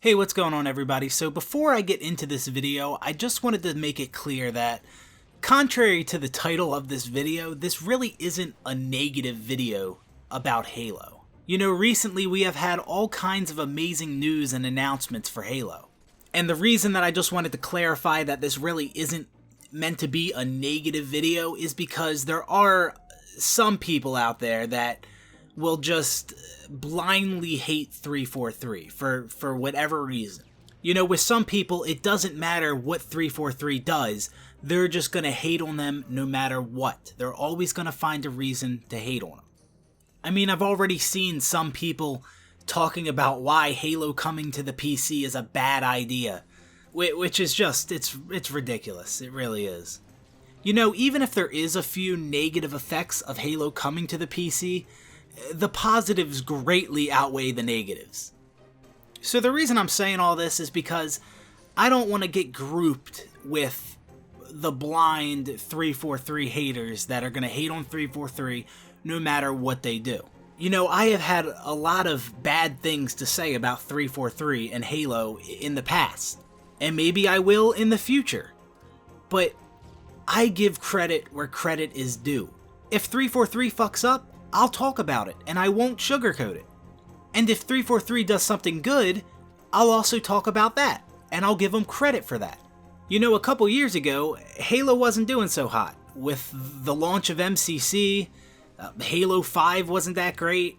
Hey, what's going on everybody? So before I get into this video, I just wanted to make it clear that, contrary to the title of this video, this really isn't a negative video about Halo. You know, recently we have had all kinds of amazing news and announcements for Halo. And the reason that I just wanted to clarify that this really isn't meant to be a negative video is because there are some people out there that will just blindly hate 343 for whatever reason. You know, with some people, it doesn't matter what 343 does, they're just gonna hate on them no matter what. They're always gonna find a reason to hate on them. I mean, I've already seen some people talking about why Halo coming to the PC is a bad idea, which is just, it's ridiculous, it really is. You know, even if there is a few negative effects of Halo coming to the PC, the positives greatly outweigh the negatives. So the reason I'm saying all this is because I don't want to get grouped with the blind 343 haters that are going to hate on 343 no matter what they do. You know, I have had a lot of bad things to say about 343 and Halo in the past, and maybe I will in the future, but I give credit where credit is due. If 343 fucks up, I'll talk about it, and I won't sugarcoat it. And if 343 does something good, I'll also talk about that, and I'll give them credit for that. You know, a couple years ago, Halo wasn't doing so hot. With the launch of MCC, Halo 5 wasn't that great.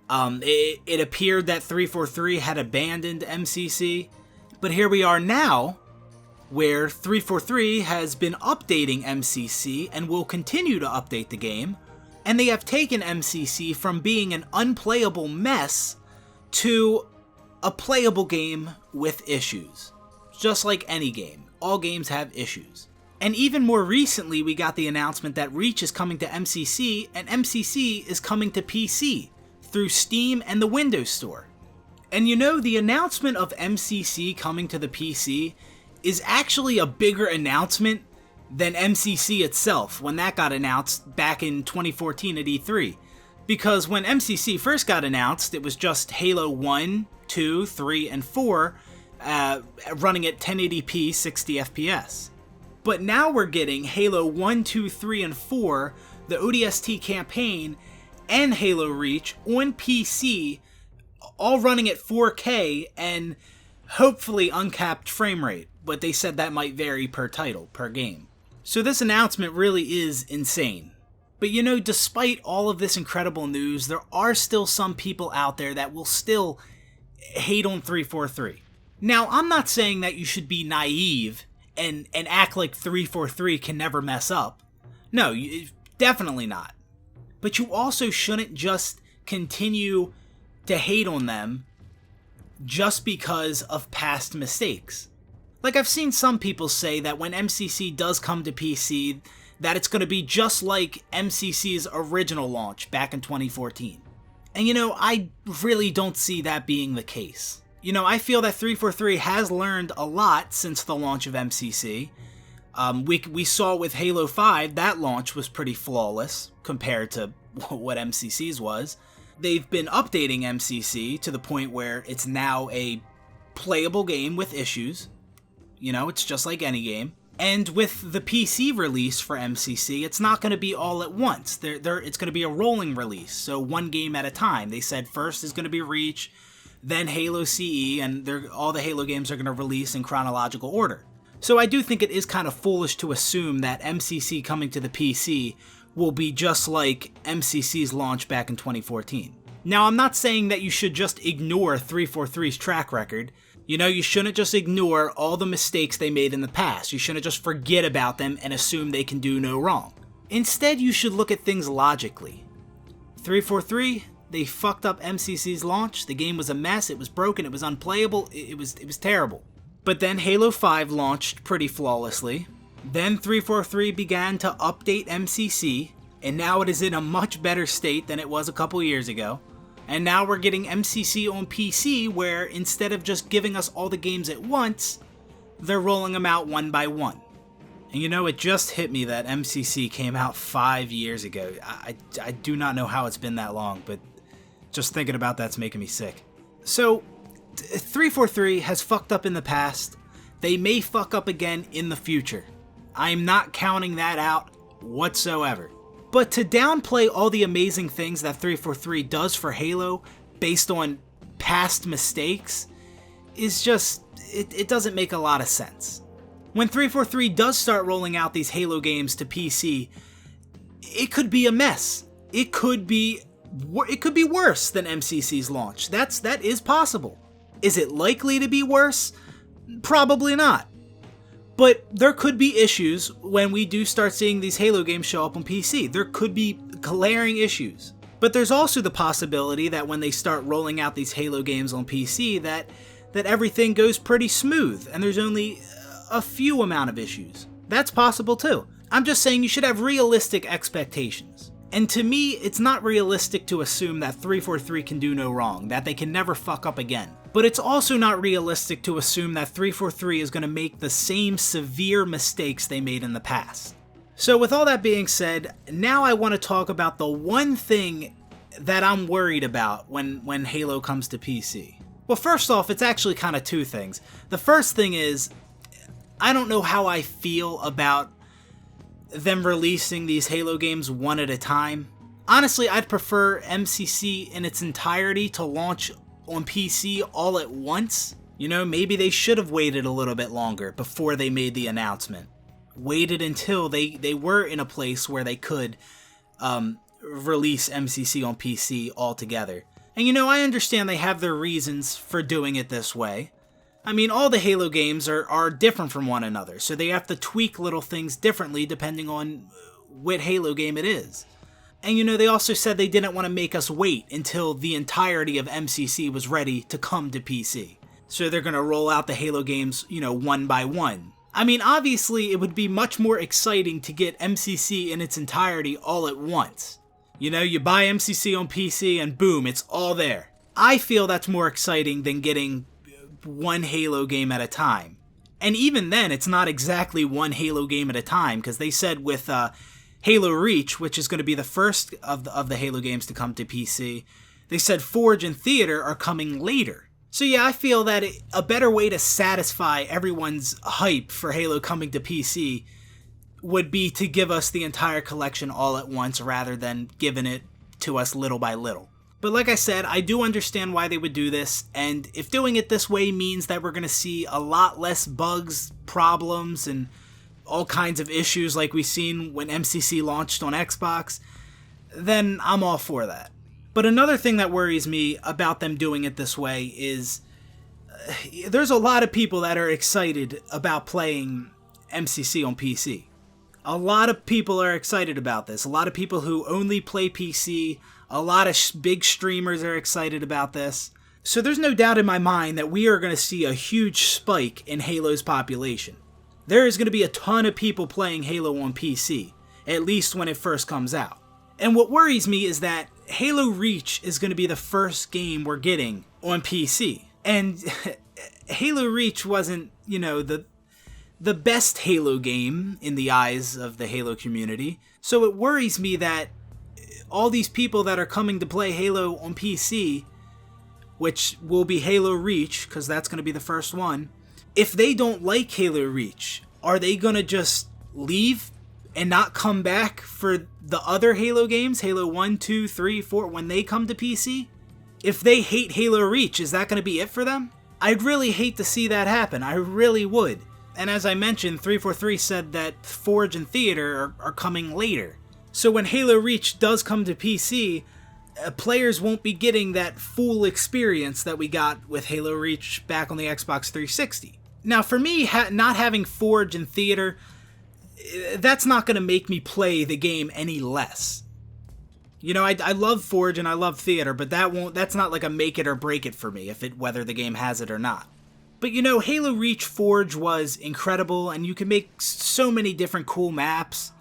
It appeared that 343 had abandoned MCC. But here we are now, where 343 has been updating MCC and will continue to update the game. And they have taken MCC from being an unplayable mess to a playable game with issues. Just like any game, all games have issues. And even more recently, we got the announcement that Reach is coming to MCC, and MCC is coming to PC through Steam and the Windows Store. And you know, the announcement of MCC coming to the PC is actually a bigger announcement than MCC itself when that got announced back in 2014 at E3. Because when MCC first got announced, it was just Halo 1, 2, 3, and 4 running at 1080p 60 FPS. But now we're getting Halo 1, 2, 3, and 4, the ODST campaign, and Halo Reach on PC, all running at 4K and hopefully uncapped frame rate. But they said that might vary per title, per game. So this announcement really is insane. But you know, despite all of this incredible news, there are still some people out there that will still hate on 343. Now, I'm not saying that you should be naive and act like 343 can never mess up. No, definitely not. But you also shouldn't just continue to hate on them just because of past mistakes. Like, I've seen some people say that when MCC does come to PC, that it's going to be just like MCC's original launch back in 2014. And you know, I really don't see that being the case. You know, I feel that 343 has learned a lot since the launch of MCC. We saw with Halo 5, that launch was pretty flawless compared to what MCC's was. They've been updating MCC to the point where it's now a playable game with issues. You know, it's just like any game. And with the PC release for MCC, it's not going to be all at once. It's going to be a rolling release, so one game at a time. They said first is going to be Reach, then Halo CE, and all the Halo games are going to release in chronological order. So I do think it is kind of foolish to assume that MCC coming to the PC will be just like MCC's launch back in 2014. Now, I'm not saying that you should just ignore 343's track record. You know, you shouldn't just ignore all the mistakes they made in the past. You shouldn't just forget about them and assume they can do no wrong. Instead, you should look at things logically. 343, they fucked up MCC's launch. The game was a mess. It was broken. It was unplayable. It was terrible. But then Halo 5 launched pretty flawlessly. Then 343 began to update MCC, and now it is in a much better state than it was a couple years ago. And now we're getting MCC on PC, where instead of just giving us all the games at once, they're rolling them out one by one. And you know, it just hit me that MCC came out 5 years ago. I do not know how it's been that long, but just thinking about that's making me sick. So, 343 has fucked up in the past. They may fuck up again in the future. I'm not counting that out whatsoever. But to downplay all the amazing things that 343 does for Halo based on past mistakes is just, it doesn't make a lot of sense. When 343 does start rolling out these Halo games to PC, it could be a mess. It could be worse than MCC's launch. That is possible. Is it likely to be worse? Probably not. But there could be issues when we do start seeing these Halo games show up on PC. There could be glaring issues. But there's also the possibility that when they start rolling out these Halo games on PC, that everything goes pretty smooth and there's only a few amount of issues. That's possible too. I'm just saying you should have realistic expectations. And to me, it's not realistic to assume that 343 can do no wrong, that they can never fuck up again. But it's also not realistic to assume that 343 is going to make the same severe mistakes they made in the past. So with all that being said, now I want to talk about the one thing that I'm worried about when Halo comes to PC. Well, first off, it's actually kind of two things. The first thing is, I don't know how I feel about them releasing these Halo games one at a time. Honestly, I'd prefer MCC in its entirety to launch on PC all at once. You know, maybe they should have waited a little bit longer before they made the announcement. Waited until they were in a place where they could release MCC on PC altogether. And you know, I understand they have their reasons for doing it this way. I mean, all the Halo games are different from one another, so they have to tweak little things differently depending on what Halo game it is. And you know, they also said they didn't want to make us wait until the entirety of MCC was ready to come to PC. So they're going to roll out the Halo games, you know, one by one. I mean, obviously, it would be much more exciting to get MCC in its entirety all at once. You know, you buy MCC on PC and boom, it's all there. I feel that's more exciting than getting one Halo game at a time. And even then, it's not exactly one Halo game at a time, because they said with Halo Reach, which is going to be the first of the Halo games to come to PC, they said Forge and Theater are coming later. So yeah, I feel that a better way to satisfy everyone's hype for Halo coming to PC would be to give us the entire collection all at once rather than giving it to us little by little. But like I said, I do understand why they would do this, and if doing it this way means that we're going to see a lot less bugs, problems, and all kinds of issues like we've seen when MCC launched on Xbox, then I'm all for that. But another thing that worries me about them doing it this way is there's a lot of people that are excited about playing MCC on PC. A lot of people are excited about this. A lot of people who only play PC, a lot of big streamers are excited about this. So there's no doubt in my mind that we are going to see a huge spike in Halo's population. There is going to be a ton of people playing Halo on PC, at least when it first comes out. And what worries me is that Halo Reach is going to be the first game we're getting on PC. And Halo Reach wasn't, you know, the best Halo game in the eyes of the Halo community. So it worries me that all these people that are coming to play Halo on PC, which will be Halo Reach, because that's going to be the first one, if they don't like Halo Reach, are they going to just leave and not come back for the other Halo games, Halo 1, 2, 3, 4, when they come to PC? If they hate Halo Reach, is that going to be it for them? I'd really hate to see that happen. I really would. And as I mentioned, 343 said that Forge and Theater are coming later. So when Halo Reach does come to PC, players won't be getting that full experience that we got with Halo Reach back on the Xbox 360. Now for me, not having Forge and Theater, that's not going to make me play the game any less. You know, I love Forge and I love Theater, but that's not like a make it or break it for me, whether the game has it or not. But you know, Halo Reach Forge was incredible, and you can make so many different cool maps.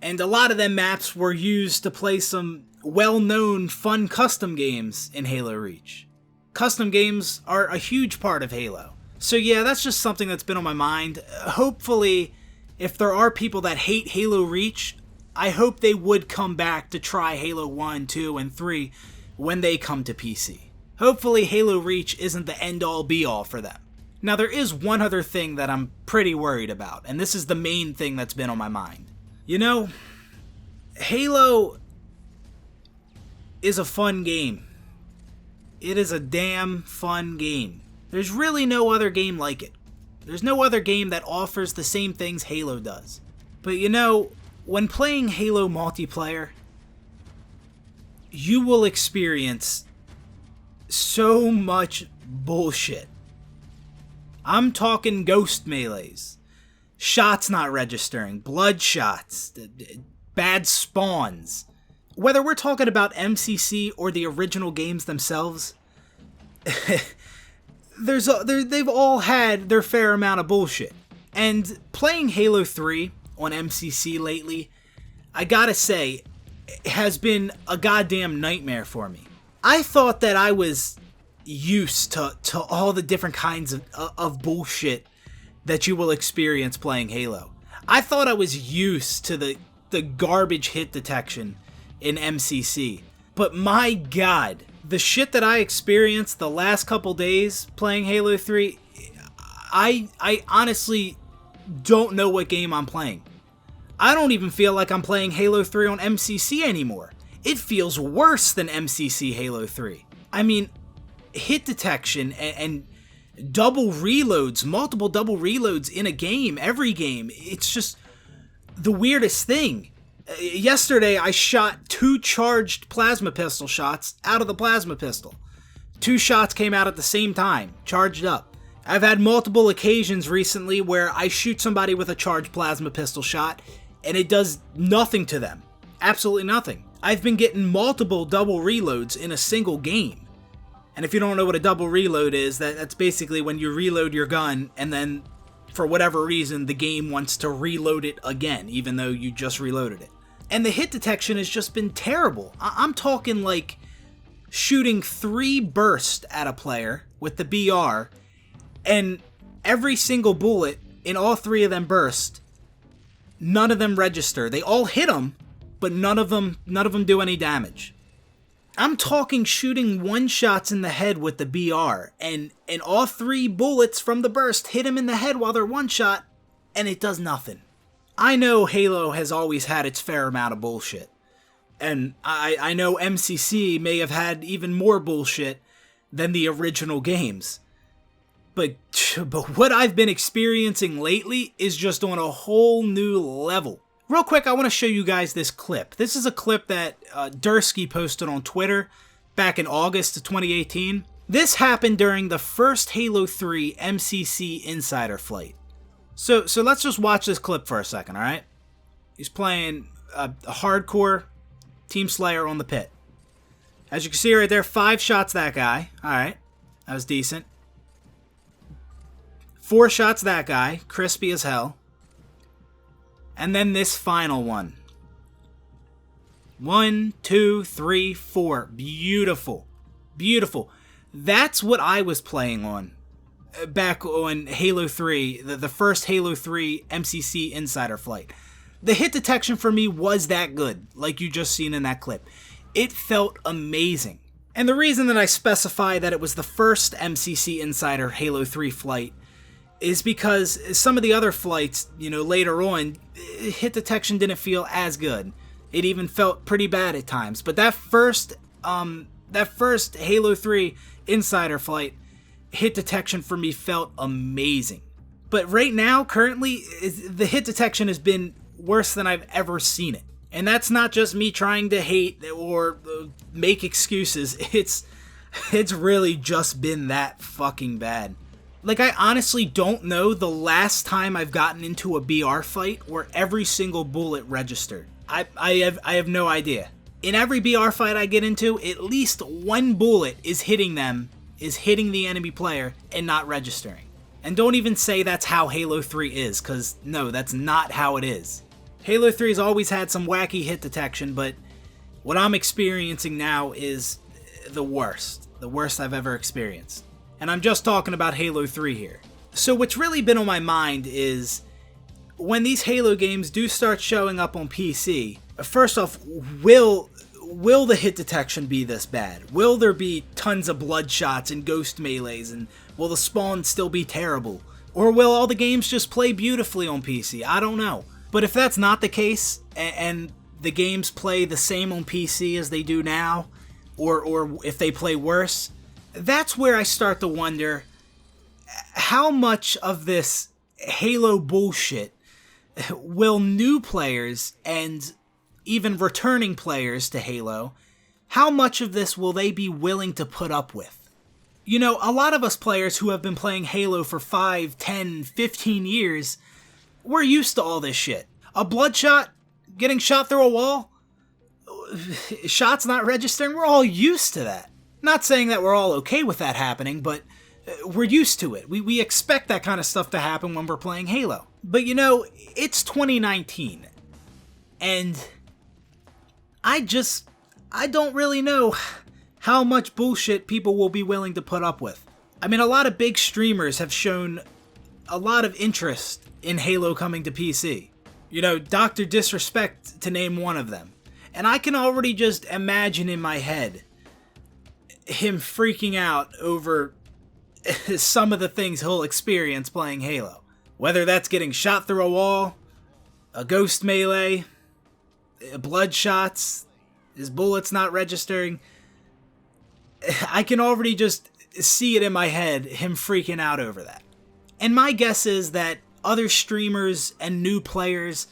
And a lot of them maps were used to play some well-known, fun custom games in Halo Reach. Custom games are a huge part of Halo. So yeah, that's just something that's been on my mind. Hopefully, if there are people that hate Halo Reach, I hope they would come back to try Halo 1, 2, and 3 when they come to PC. Hopefully Halo Reach isn't the end-all be-all for them. Now there is one other thing that I'm pretty worried about, and this is the main thing that's been on my mind. You know, Halo is a fun game. It is a damn fun game. There's really no other game like it. There's no other game that offers the same things Halo does. But you know, when playing Halo multiplayer, you will experience so much bullshit. I'm talking ghost melees, shots not registering, blood shots, bad spawns. Whether we're talking about MCC or the original games themselves, they've all had their fair amount of bullshit. And playing Halo 3 on MCC lately, I gotta say, has been a goddamn nightmare for me. I thought that I was used to all the different kinds of bullshit that you will experience playing Halo. I thought I was used to the garbage hit detection in MCC. But my god, the shit that I experienced the last couple days playing Halo 3, I honestly don't know what game I'm playing. I don't even feel like I'm playing Halo 3 on MCC anymore. It feels worse than MCC Halo 3. I mean, hit detection and double reloads, multiple double reloads in a game, every game. It's just the weirdest thing. Yesterday, I shot 2 charged plasma pistol shots out of the plasma pistol. 2 shots came out at the same time, charged up. I've had multiple occasions recently where I shoot somebody with a charged plasma pistol shot, and it does nothing to them. Absolutely nothing. I've been getting multiple double reloads in a single game. And if you don't know what a double reload is, that's basically when you reload your gun and then, for whatever reason, the game wants to reload it again, even though you just reloaded it. And the hit detection has just been terrible. I'm talking like shooting 3 bursts at a player with the BR, and every single bullet in all 3 of them bursts, none of them register. They all hit them, but none of them do any damage. I'm talking shooting 1-shots in the head with the BR, and all 3 bullets from the burst hit him in the head while they're 1-shot, and it does nothing. I know Halo has always had its fair amount of bullshit, and I know MCC may have had even more bullshit than the original games. But what I've been experiencing lately is just on a whole new level. Real quick, I want to show you guys this clip. This is a clip that Dursky posted on Twitter back in August of 2018. This happened during the first Halo 3 MCC Insider flight. So let's just watch this clip for a second, alright? He's playing a hardcore Team Slayer on the pit. As you can see right there, 5 shots that guy. Alright, that was decent. 4 shots that guy, crispy as hell. And then this final one. 1, 2, 3, 4. Beautiful. Beautiful. That's what I was playing on back on Halo 3, the first Halo 3 MCC Insider flight. The hit detection for me was that good, like you just seen in that clip. It felt amazing. And the reason that I specify that it was the first MCC Insider Halo 3 flight is because some of the other flights, you know, later on, hit detection didn't feel as good. It even felt pretty bad at times. But that first Halo 3 Insider flight, hit detection for me felt amazing. But right now, currently, the hit detection has been worse than I've ever seen it. And that's not just me trying to hate or make excuses. It's really just been that fucking bad. Like, I honestly don't know the last time I've gotten into a BR fight where every single bullet registered. I have no idea. In every BR fight I get into, at least 1 bullet is hitting the enemy player and not registering. And don't even say that's how Halo 3 is, because no, that's not how it is. Halo 3's always had some wacky hit detection, but what I'm experiencing now is the worst I've ever experienced. And I'm just talking about Halo 3 here. So what's really been on my mind is, when these Halo games do start showing up on PC, first off, will will the hit detection be this bad? Will there be tons of blood shots and ghost melees, and will the spawn still be terrible? Or will all the games just play beautifully on PC? I don't know. But if that's not the case, and the games play the same on PC as they do now, or if they play worse, that's where I start to wonder how much of this Halo bullshit will new players and even returning players to Halo, how much of this will they be willing to put up with? You know, a lot of us players who have been playing Halo for 5, 10, 15 years, we're used to all this shit. A bloodshot, getting shot through a wall, shots not registering, we're all used to that. Not saying that we're all okay with that happening, but we're used to it. We expect that kind of stuff to happen when we're playing Halo. But you know, it's 2019, and I don't really know how much bullshit people will be willing to put up with. I mean, a lot of big streamers have shown a lot of interest in Halo coming to PC. You know, Dr. Disrespect to name one of them. And I can already just imagine in my head him freaking out over some of the things he'll experience playing Halo. Whether that's getting shot through a wall, a ghost melee, blood shots, his bullets not registering. I can already just see it in my head, him freaking out over that. And my guess is that other streamers and new players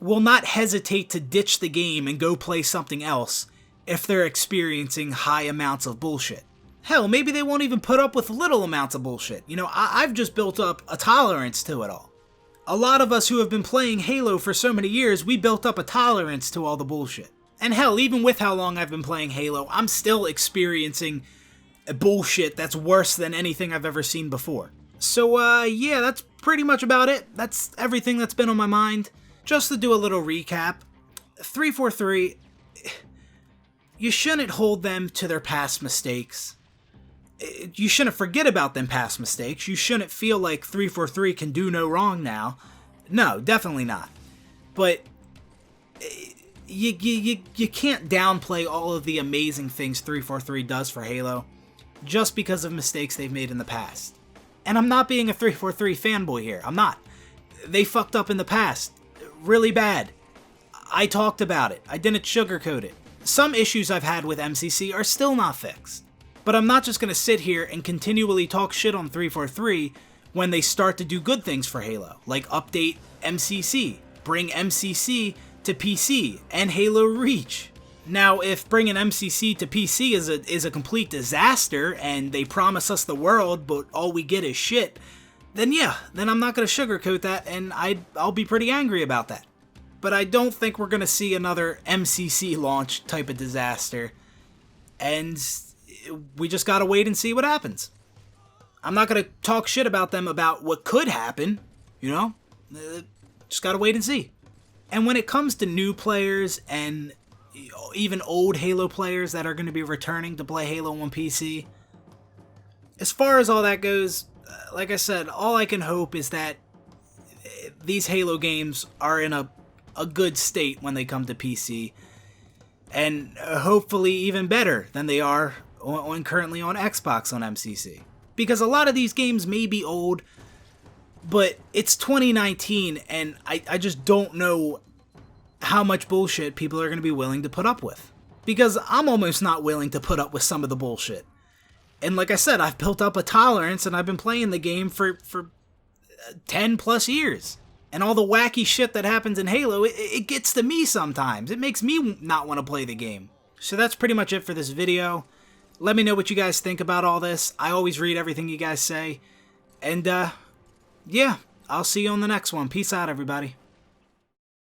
will not hesitate to ditch the game and go play something else if they're experiencing high amounts of bullshit. Hell, maybe they won't even put up with little amounts of bullshit. You know, I've just built up a tolerance to it all. A lot of us who have been playing Halo for so many years, we built up a tolerance to all the bullshit. And hell, even with how long I've been playing Halo, I'm still experiencing bullshit that's worse than anything I've ever seen before. So, yeah, that's pretty much about it. That's everything that's been on my mind. Just to do a little recap, 343, you shouldn't hold them to their past mistakes. You shouldn't forget about them past mistakes. You shouldn't feel like 343 can do no wrong now. No, definitely not. But you can't downplay all of the amazing things 343 does for Halo just because of mistakes they've made in the past. And I'm not being a 343 fanboy here. I'm not. They fucked up in the past. Really bad. I talked about it. I didn't sugarcoat it. Some issues I've had with MCC are still not fixed. But I'm not just going to sit here and continually talk shit on 343 when they start to do good things for Halo, like update MCC, bring MCC to PC, and Halo Reach. Now, if bringing MCC to PC is a complete disaster, and they promise us the world, but all we get is shit, then yeah, then I'm not going to sugarcoat that, and I'll be pretty angry about that. But I don't think we're going to see another MCC launch type of disaster, and we just gotta wait and see what happens. I'm not gonna talk shit about them about what could happen, you know? Just gotta wait and see. And when it comes to new players and even old Halo players that are gonna be returning to play Halo on PC, as far as all that goes, like I said, all I can hope is that these Halo games are in a good state when they come to PC, and hopefully even better than they are currently on Xbox on MCC. Because a lot of these games may be old, but it's 2019, and I just don't know how much bullshit people are going to be willing to put up with. Because I'm almost not willing to put up with some of the bullshit. And like I said, I've built up a tolerance, and I've been playing the game for 10 plus years. And all the wacky shit that happens in Halo, it gets to me sometimes. It makes me not want to play the game. So that's pretty much it for this video. Let me know what you guys think about all this. I always read everything you guys say. And, yeah, I'll see you on the next one. Peace out, everybody.